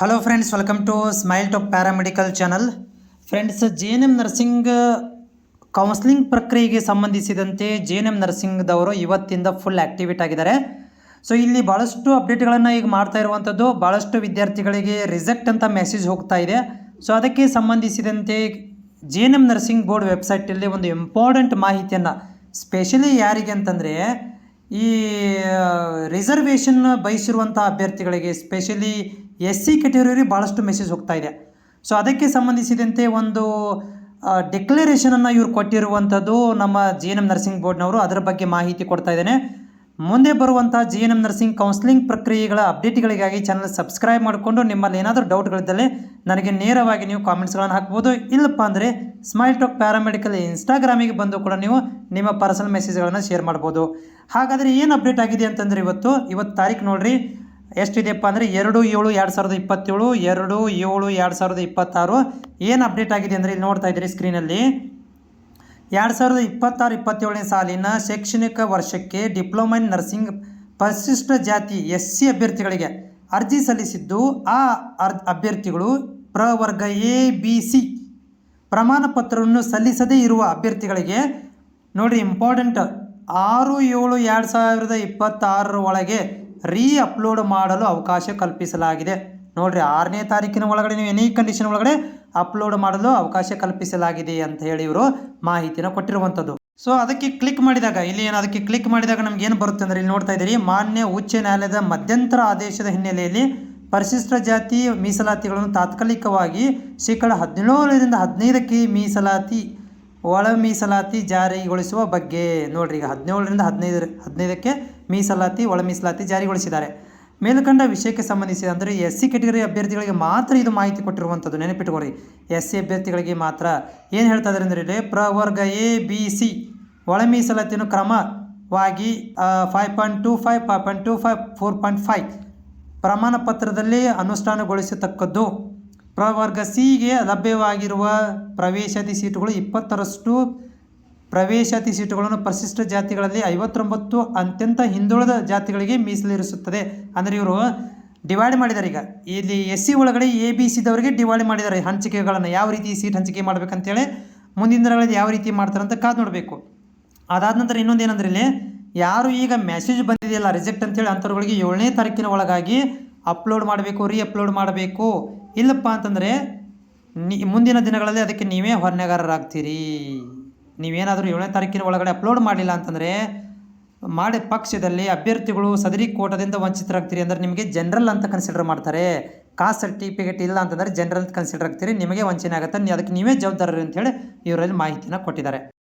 Hello friends, welcome to Smile Top paramedical channel. Friends, JNM nursing counselling ಪ್ರಕ್ರಿಯೆಗೆ ಸಂಬಂಧಿಸಿದಂತೆ JNM ನರ್ಸಿಂಗ್ದವರು ಇವತ್ತಿಂದ full activate ಆಗಿದ್ದಾರೆ. So ಇಲ್ಲಿ ಭಾಳಷ್ಟು ಅಪ್ಡೇಟ್ಗಳನ್ನು ಈಗ ಮಾಡ್ತಾ ಇರುವಂಥದ್ದು. ಭಾಳಷ್ಟು ವಿದ್ಯಾರ್ಥಿಗಳಿಗೆ ರಿಜೆಕ್ಟ್ ಅಂತ ಮೆಸೇಜ್ ಹೋಗ್ತಾ ಇದೆ. ಸೊ ಅದಕ್ಕೆ ಸಂಬಂಧಿಸಿದಂತೆ JNM ನರ್ಸಿಂಗ್ ಬೋರ್ಡ್ ವೆಬ್ಸೈಟಲ್ಲಿ ಒಂದು ಇಂಪಾರ್ಟೆಂಟ್ ಮಾಹಿತಿಯನ್ನು ಸ್ಪೆಷಲಿ ಯಾರಿಗೆ ಅಂತಂದರೆ ಈ ರಿಸರ್ವೇಷನ್ ಬಯಸಿರುವಂಥ ಅಭ್ಯರ್ಥಿಗಳಿಗೆ, ಸ್ಪೆಷಲಿ SC ಕ್ಯಾಟಗರಿಗೆ ಭಾಳಷ್ಟು ಮೆಸೇಜ್ ಹೋಗ್ತಾ ಇದೆ. ಸೊ ಅದಕ್ಕೆ ಸಂಬಂಧಿಸಿದಂತೆ ಒಂದು ಡಿಕ್ಲರೇಷನನ್ನು ಇವರು ಕೊಟ್ಟಿರುವಂಥದ್ದು ನಮ್ಮ JNM ನರ್ಸಿಂಗ್ ಬೋರ್ಡ್ನವರು. ಅದರ ಬಗ್ಗೆ ಮಾಹಿತಿ ಕೊಡ್ತಾ ಇದ್ದೇನೆ. ಮುಂದೆ ಬರುವಂಥ JNM ನರ್ಸಿಂಗ್ ಕೌನ್ಸ್ಲಿಂಗ್ ಪ್ರಕ್ರಿಯೆಗಳ ಅಪ್ಡೇಟ್ಗಳಿಗಾಗಿ ಚಾನಲ್ ಸಬ್ಸ್ಕ್ರೈಬ್ ಮಾಡಿಕೊಂಡು ನಿಮ್ಮಲ್ಲಿ ಏನಾದರೂ ಡೌಟ್ಗಳಿದ್ದಲ್ಲಿ ನನಗೆ ನೇರವಾಗಿ ನೀವು ಕಾಮೆಂಟ್ಸ್ಗಳನ್ನು ಹಾಕ್ಬೋದು. ಇಲ್ಲಪ್ಪ ಅಂದರೆ ಸ್ಮೈಲ್ ಟಾಕ್ ಪ್ಯಾರಾಮೆಡಿಕಲ್ ಇನ್ಸ್ಟಾಗ್ರಾಮಿಗೆ ಬಂದು ಕೂಡ ನೀವು ನಿಮ್ಮ ಪರ್ಸನಲ್ ಮೆಸೇಜ್ಗಳನ್ನು ಶೇರ್ ಮಾಡ್ಬೋದು. ಹಾಗಾದರೆ ಏನು ಅಪ್ಡೇಟ್ ಆಗಿದೆ ಅಂತಂದರೆ ಇವತ್ತು ತಾರೀಕು ನೋಡಿರಿ ಎಷ್ಟಿದೆಯಪ್ಪ ಅಂದರೆ 2/7/2027, 2/7/2026 ಏನು ಅಪ್ಡೇಟ್ ಆಗಿದೆ ಅಂದರೆ ಇಲ್ಲಿ ನೋಡ್ತಾ ಇದ್ದೀರಿ ಸ್ಕ್ರೀನಲ್ಲಿ. 2026-27ನೇ ಸಾಲಿನ ಶೈಕ್ಷಣಿಕ ವರ್ಷಕ್ಕೆ ಡಿಪ್ಲೊಮಾ ಇನ್ ನರ್ಸಿಂಗ್ ಪರಿಶಿಷ್ಟ ಜಾತಿ SC ಅಭ್ಯರ್ಥಿಗಳಿಗೆ ಅರ್ಜಿ ಸಲ್ಲಿಸಿದ್ದು, ಆ ಅಭ್ಯರ್ಥಿಗಳು ಪ್ರವರ್ಗ ABC ಪ್ರಮಾಣ ಪತ್ರವನ್ನು ಸಲ್ಲಿಸದೇ ಇರುವ ಅಭ್ಯರ್ಥಿಗಳಿಗೆ ನೋಡಿರಿ ಇಂಪಾರ್ಟೆಂಟ್ 6/7/2026 ಒಳಗೆ ಅಪ್ಲೋಡ್ ಮಾಡಲು ಅವಕಾಶ ಕಲ್ಪಿಸಲಾಗಿದೆ. ನೋಡಿರಿ 6ನೇ ತಾರೀಕಿನ ಒಳಗಡೆ ನೀವು ಎನಿ ಕಂಡೀಷನ್ ಒಳಗಡೆ ಅಪ್ಲೋಡ್ ಮಾಡಲು ಅವಕಾಶ ಕಲ್ಪಿಸಲಾಗಿದೆ ಅಂತ ಹೇಳಿ ಇವರು ಮಾಹಿತಿನ ಕೊಟ್ಟಿರುವಂಥದ್ದು. ಸೊ ಅದಕ್ಕೆ ಕ್ಲಿಕ್ ಮಾಡಿದಾಗ ಅದಕ್ಕೆ ಕ್ಲಿಕ್ ಮಾಡಿದಾಗ ನಮ್ಗೆ ಏನು ಬರುತ್ತೆ ಅಂದರೆ ಇಲ್ಲಿ ನೋಡ್ತಾ ಇದ್ದೀರಿ, ಮಾನ್ಯ ಉಚ್ಚ ನ್ಯಾಯಾಲಯದ ಮಧ್ಯಂತರ ಆದೇಶದ ಹಿನ್ನೆಲೆಯಲ್ಲಿ ಪರಿಶಿಷ್ಟ ಜಾತಿ ಮೀಸಲಾತಿಗಳನ್ನು ತಾತ್ಕಾಲಿಕವಾಗಿ ಶೇಕಡ 17ರಿಂದ 15ಕ್ಕೆ ಮೀಸಲಾತಿ ಒಳ ಮೀಸಲಾತಿ ಜಾರಿಗೊಳಿಸುವ ಬಗ್ಗೆ. ನೋಡ್ರಿ ಈಗ 17ರಿಂದ 15ಕ್ಕೆ ಮೀಸಲಾತಿ ಒಳ ಮೀಸಲಾತಿ ಜಾರಿಗೊಳಿಸಿದ್ದಾರೆ. ಮೇಲ್ಕಂಡ ವಿಷಯಕ್ಕೆ ಸಂಬಂಧಿಸಿದಂತೆ SC ಕ್ಯಾಟಗರಿ ಅಭ್ಯರ್ಥಿಗಳಿಗೆ ಮಾತ್ರ ಇದು ಮಾಹಿತಿ ಕೊಟ್ಟಿರುವಂಥದ್ದು. ನೆನಪಿಟ್ಟುಕೊರಿ, SC ಅಭ್ಯರ್ಥಿಗಳಿಗೆ ಮಾತ್ರ. ಏನು ಹೇಳ್ತಾ ಇದ್ದಾರೆ ಅಂದರೆ ಪ್ರವರ್ಗ ABC ಒಳ ಮೀಸಲಾತಿಯನ್ನು ಕ್ರಮವಾಗಿ 5.25, 5.25, 4.5 ಪ್ರಮಾಣ ಪತ್ರದಲ್ಲಿ ಅನುಷ್ಠಾನಗೊಳಿಸತಕ್ಕದ್ದು. ಪ್ರವರ್ಗ Cಗೆ ಲಭ್ಯವಾಗಿರುವ ಪ್ರವೇಶಾತಿ ಸೀಟುಗಳು 20ರಷ್ಟು ಪ್ರವೇಶಾತಿ ಸೀಟುಗಳನ್ನು ಪರಿಶಿಷ್ಟ ಜಾತಿಗಳಲ್ಲಿ 59 ಅತ್ಯಂತ ಹಿಂದುಳಿದ ಜಾತಿಗಳಿಗೆ ಮೀಸಲಿರಿಸುತ್ತದೆ. ಅಂದರೆ ಇವರು ಡಿವೈಡ್ ಮಾಡಿದ್ದಾರೆ. ಈಗ ಇಲ್ಲಿ SC ಒಳಗಡೆ ABCದವರಿಗೆ ಡಿವೈಡ್ ಮಾಡಿದ್ದಾರೆ ಹಂಚಿಕೆಗಳನ್ನು. ಯಾವ ರೀತಿ ಸೀಟ್ ಹಂಚಿಕೆ ಮಾಡಬೇಕಂತೇಳಿ ಮುಂದಿನ ದಿನಗಳಲ್ಲಿ ಯಾವ ರೀತಿ ಮಾಡ್ತಾರೆ ಅಂತ ಕಾದು ನೋಡಬೇಕು. ಅದಾದ ನಂತರ ಇನ್ನೊಂದು ಏನಂದ್ರೆ ಇಲ್ಲಿ ಯಾರು ಈಗ ಮೆಸೇಜ್ ಬಂದಿದೆಯಲ್ಲ ರಿಜೆಕ್ಟ್ ಅಂತೇಳಿ ಅಂಥವ್ರಿಗೆ 7ನೇ ತಾರೀಕಿನ ಒಳಗಾಗಿ ಅಪ್ಲೋಡ್ ಮಾಡಬೇಕು, ಅಪ್ಲೋಡ್ ಮಾಡಬೇಕು. ಇಲ್ಲಪ್ಪ ಅಂತಂದರೆ ಮುಂದಿನ ದಿನಗಳಲ್ಲಿ ಅದಕ್ಕೆ ನೀವೇ ಹೊಣೆಗಾರರಾಗ್ತೀರಿ. ನೀವೇನಾದರೂ 7ನೇ ತಾರೀಕಿನ ಒಳಗಡೆ ಅಪ್ಲೋಡ್ ಮಾಡಲಿಲ್ಲ ಅಂತಂದರೆ ಪಕ್ಷದಲ್ಲಿ ಅಭ್ಯರ್ಥಿಗಳು ಸದರಿ ಕೋಟಾದಿಂದ ವಂಚಿತರಾಗ್ತೀರಿ. ಅಂದರೆ ನಿಮಗೆ ಜನರಲ್ ಅಂತ ಕನ್ಸಿಡರ್ ಮಾಡ್ತಾರೆ. ಕಾಸ್ಟ್ ಸರ್ಟಿಫಿಕೇಟ್ ಇಲ್ಲ ಅಂತಂದರೆ ಜನರಲ್ ಅಂತ ಕನ್ಸಿಡರ್ ಆಗ್ತೀರಿ, ನಿಮಗೆ ವಂಚನೆ ಆಗುತ್ತೆ. ಅದಕ್ಕೆ ನೀವೇ ಜವಾಬ್ದಾರರು ಅಂತೇಳಿ ಇವರಲ್ಲಿ ಮಾಹಿತಿನ ಕೊಟ್ಟಿದ್ದಾರೆ.